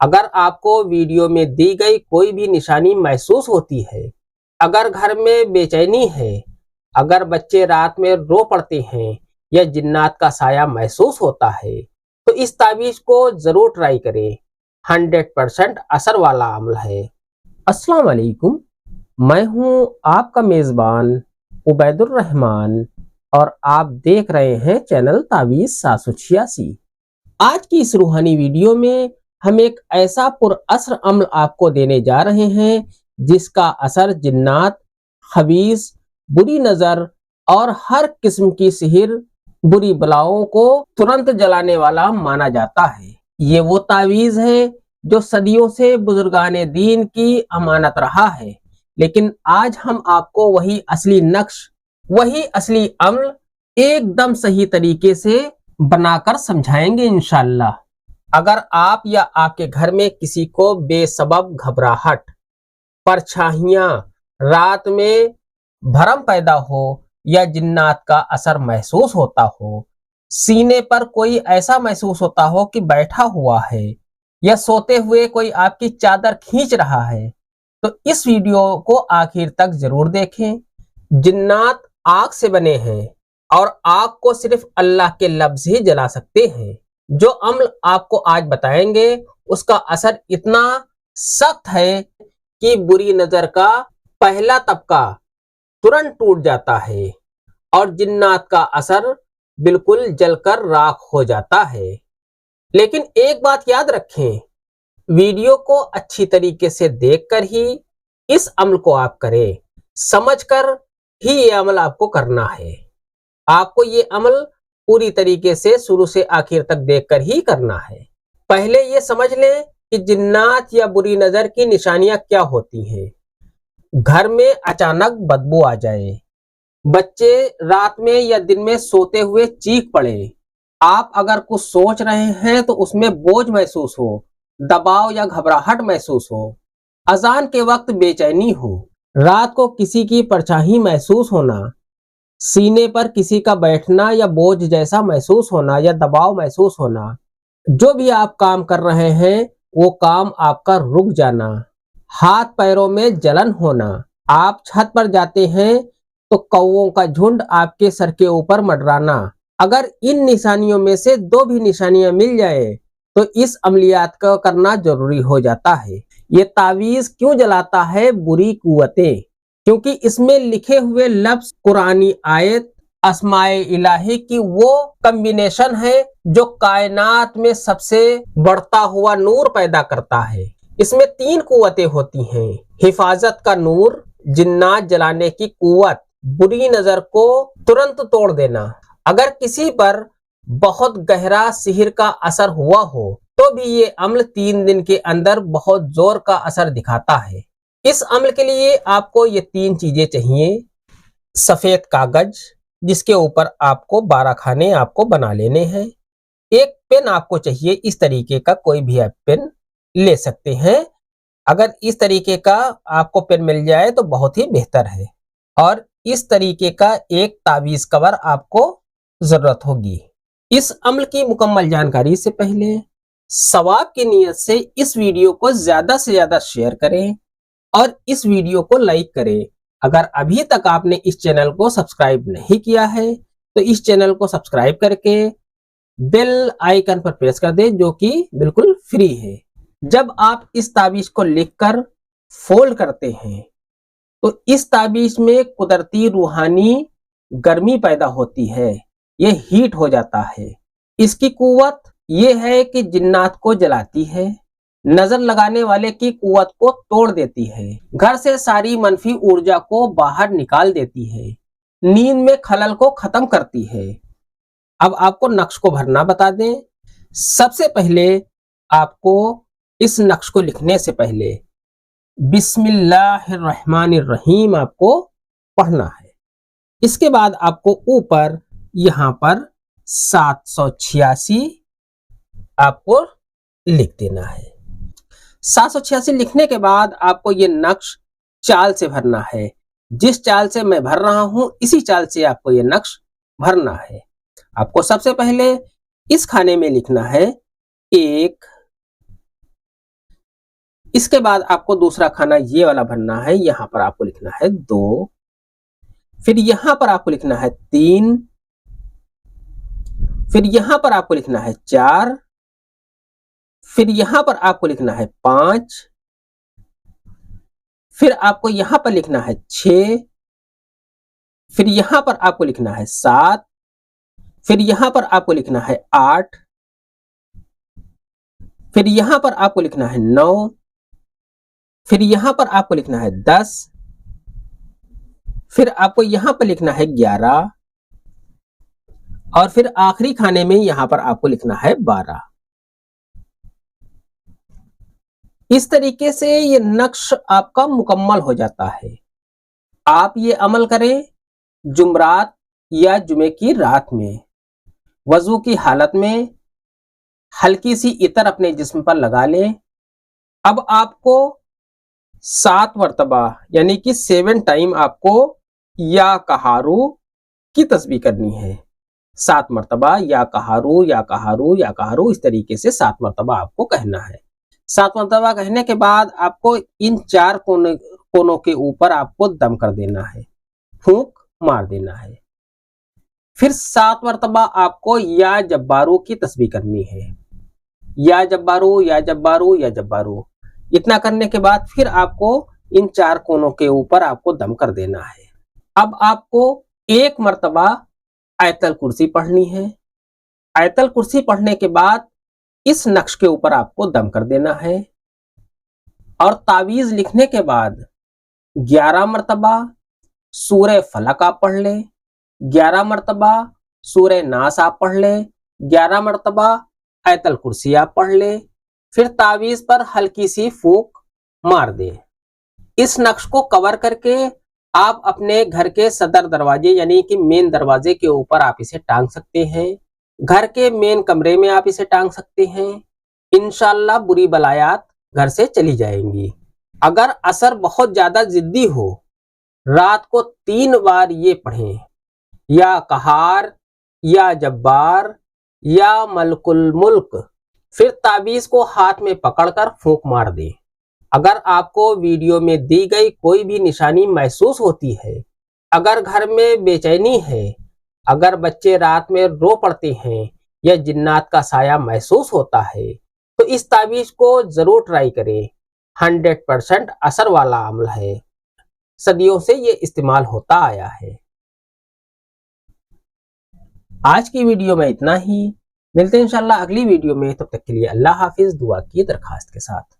اگر آپ کو ویڈیو میں دی گئی کوئی بھی نشانی محسوس ہوتی ہے، اگر گھر میں بے چینی ہے، اگر بچے رات میں رو پڑتے ہیں یا جنات کا سایہ محسوس ہوتا ہے تو اس تعویذ کو ضرور ٹرائی کریں۔ 100% اثر والا عمل ہے۔ السلام علیکم، میں ہوں آپ کا میزبان عبید الرحمان اور آپ دیکھ رہے ہیں چینل تعویذ 786۔ آج کی اس روحانی ویڈیو میں ہم ایک ایسا پر اثر عمل آپ کو دینے جا رہے ہیں جس کا اثر جنات، خبیث، بری نظر اور ہر قسم کی سحر، بری بلاؤں کو ترنت جلانے والا مانا جاتا ہے۔ یہ وہ تعویذ ہے جو صدیوں سے بزرگان دین کی امانت رہا ہے، لیکن آج ہم آپ کو وہی اصلی نقش، وہی اصلی عمل ایک دم صحیح طریقے سے بنا کر سمجھائیں گے انشاءاللہ۔ اگر آپ یا آپ کے گھر میں کسی کو بے سبب گھبراہٹ، پرچھائیاں، رات میں بھرم پیدا ہو یا جنات کا اثر محسوس ہوتا ہو، سینے پر کوئی ایسا محسوس ہوتا ہو کہ بیٹھا ہوا ہے یا سوتے ہوئے کوئی آپ کی چادر کھینچ رہا ہے تو اس ویڈیو کو آخر تک ضرور دیکھیں۔ جنات آگ سے بنے ہیں اور آگ کو صرف اللہ کے لفظ ہی جلا سکتے ہیں۔ جو عمل آپ کو آج بتائیں گے اس کا اثر اتنا سخت ہے کہ بری نظر کا پہلا طبقہ ترنت ٹوٹ جاتا ہے اور جنات کا اثر بالکل جل کر راکھ ہو جاتا ہے۔ لیکن ایک بات یاد رکھیں، ویڈیو کو اچھی طریقے سے دیکھ کر ہی اس عمل کو آپ کریں، سمجھ کر ہی یہ عمل آپ کو کرنا ہے۔ آپ کو یہ عمل پوری طریقے سے شروع سے آخر تک دیکھ کر ہی کرنا ہے۔ پہلے یہ سمجھ لیں کہ جنات یا بری نظر کی نشانیاں کیا ہوتی ہیں۔ گھر میں اچانک بدبو آ جائے، بچے رات میں یا دن میں سوتے ہوئے چیخ پڑے، آپ اگر کچھ سوچ رہے ہیں تو اس میں بوجھ محسوس ہو، دباؤ یا گھبراہٹ محسوس ہو، اذان کے وقت بے چینی ہو، رات کو کسی کی پرچھائی محسوس ہونا، سینے پر کسی کا بیٹھنا یا بوجھ جیسا محسوس ہونا یا دباؤ محسوس ہونا، جو بھی آپ کام کر رہے ہیں وہ کام آپ کا رک جانا، ہاتھ پیروں میں جلن ہونا، آپ چھت پر جاتے ہیں تو کووں کا جھنڈ آپ کے سر کے اوپر منڈرانا، اگر ان نشانیوں میں سے دو بھی نشانیاں مل جائے تو اس عملیات کا کرنا ضروری ہو جاتا ہے۔ یہ تعویذ کیوں جلاتا ہے؟ بری قوتیں، کیونکہ اس میں لکھے ہوئے لفظ قرآنی آیت، اسماء الہی کی وہ کمبینیشن ہے جو کائنات میں سب سے بڑھتا ہوا نور پیدا کرتا ہے۔ اس میں 3 قوتیں ہوتی ہیں: حفاظت کا نور، جنات جلانے کی قوت، بری نظر کو ترنت توڑ دینا۔ اگر کسی پر بہت گہرا سحر کا اثر ہوا ہو تو بھی یہ عمل 3 دن کے اندر بہت زور کا اثر دکھاتا ہے۔ اس عمل کے لیے آپ کو یہ 3 چیزیں چاہیے: سفید کاغذ جس کے اوپر آپ کو 12 کھانے آپ کو بنا لینے ہیں، ایک پین آپ کو چاہیے، اس طریقے کا کوئی بھی آپ پین لے سکتے ہیں، اگر اس طریقے کا آپ کو پین مل جائے تو بہت ہی بہتر ہے، اور اس طریقے کا ایک تعویذ کور آپ کو ضرورت ہوگی۔ اس عمل کی مکمل جانکاری سے پہلے ثواب کی نیت سے اس ویڈیو کو زیادہ سے زیادہ شیئر کریں اور اس ویڈیو کو لائک کریں۔ اگر ابھی تک آپ نے اس چینل کو سبسکرائب نہیں کیا ہے تو اس چینل کو سبسکرائب کر کے بیل آئیکن پر پریس کر دیں، جو کہ بالکل فری ہے۔ جب آپ اس تعویذ کو لکھ کر فولڈ کرتے ہیں تو اس تعویذ میں قدرتی روحانی گرمی پیدا ہوتی ہے، یہ ہیٹ ہو جاتا ہے۔ اس کی قوت یہ ہے کہ جنات کو جلاتی ہے، نظر لگانے والے کی قوت کو توڑ دیتی ہے، گھر سے ساری منفی ارجا کو باہر نکال دیتی ہے، نیند میں خلل کو ختم کرتی ہے۔ اب آپ کو نقش کو بھرنا بتا دیں۔ سب سے پہلے آپ کو اس نقش کو لکھنے سے پہلے بسم اللہ الرحمن الرحیم آپ کو پڑھنا ہے۔ اس کے بعد آپ کو اوپر یہاں پر 786 آپ کو لکھ دینا ہے۔ 786 لکھنے کے بعد آپ کو یہ نقش چال سے بھرنا ہے۔ جس چال سے میں بھر رہا ہوں اسی چال سے آپ کو یہ نقش بھرنا ہے۔ آپ کو سب سے پہلے اس کھانے میں لکھنا ہے 1 اس کے بعد آپ کو دوسرا کھانا یہ والا بننا ہے. یہاں پر آپ کو لکھنا ہے 2, پھر یہاں پر آپ کو لکھنا ہے 3, پھر یہاں پر آپ کو لکھنا ہے 4, پھر یہاں پر آپ کو لکھنا ہے 5, پھر آپ کو یہاں پر لکھنا ہے 6, پھر یہاں پر آپ کو لکھنا ہے 7, پھر یہاں پر آپ کو لکھنا ہے 8, پھر یہاں پر آپ کو لکھنا ہے 9, پھر یہاں پر آپ کو لکھنا ہے 10, پھر آپ کو یہاں پر لکھنا ہے 11, اور پھر آخری کھانے میں یہاں پر آپ کو لکھنا ہے 12. اس طریقے سے یہ نقش آپ کا مکمل ہو جاتا ہے. آپ یہ عمل کریں جمعرات یا جمعے کی رات میں. وضو کی حالت میں ہلکی سی عطر اپنے جسم پر لگا لیں. اب آپ کو 7 مرتبہ یعنی کہ 7 ٹائم آپ کو یا کہارو کی تسبیح کرنی ہے. 7 مرتبہ یا کہارو یا کہارو یا کہارو، اس طریقے سے 7 مرتبہ آپ کو کہنا ہے. 7 مرتبہ کہنے کے بعد آپ کو ان 4 کونوں کے اوپر آپ کو دم کر دینا ہے، پھونک مار دینا ہے. پھر 7 مرتبہ آپ کو یا جبارو کی تسبیح کرنی ہے. یا جبارو یا جبارو یا جبارو. اتنا کرنے کے بعد پھر آپ کو ان 4 کونوں کے اوپر آپ کو دم کر دینا ہے. اب آپ کو 1 مرتبہ آیت الکرسی پڑھنی ہے. آیت الکرسی پڑھنے کے بعد اس نقش کے اوپر آپ کو دم کر دینا ہے، اور تعویذ لکھنے کے بعد 11 مرتبہ سورہ فلق آپ پڑھ لیں، 11 مرتبہ سورہ ناس آپ پڑھ لیں، 11 مرتبہ آیت الکرسی آپ پڑھ لیں. پھر تعویذ پر ہلکی سی پھونک مار دیں. اس نقش کو کور کر کے آپ اپنے گھر کے صدر دروازے یعنی کہ مین دروازے کے اوپر آپ اسے ٹانگ سکتے ہیں. گھر کے مین کمرے میں آپ اسے ٹانگ سکتے ہیں. انشاءاللہ بری بلایات گھر سے چلی جائیں گی. اگر اثر بہت زیادہ ضدی ہو، رات کو 3 بار یہ پڑھیں، یا قہار یا جبار یا ملک الملک. پھر تعویذ کو ہاتھ میں پکڑ کر پھونک مار دیں. اگر آپ کو ویڈیو میں دی گئی کوئی بھی نشانی محسوس ہوتی ہے، اگر گھر میں بے چینی ہے، اگر بچے رات میں رو پڑتے ہیں یا جنات کا سایہ محسوس ہوتا ہے، تو اس تعویذ کو ضرور ٹرائی کریں. 100% اثر والا عمل ہے. صدیوں سے یہ استعمال ہوتا آیا ہے. آج کی ویڈیو میں اتنا ہی. ملتے ہیں انشاءاللہ اگلی ویڈیو میں. تب تک کے لیے اللہ حافظ. دعا کی درخواست کے ساتھ.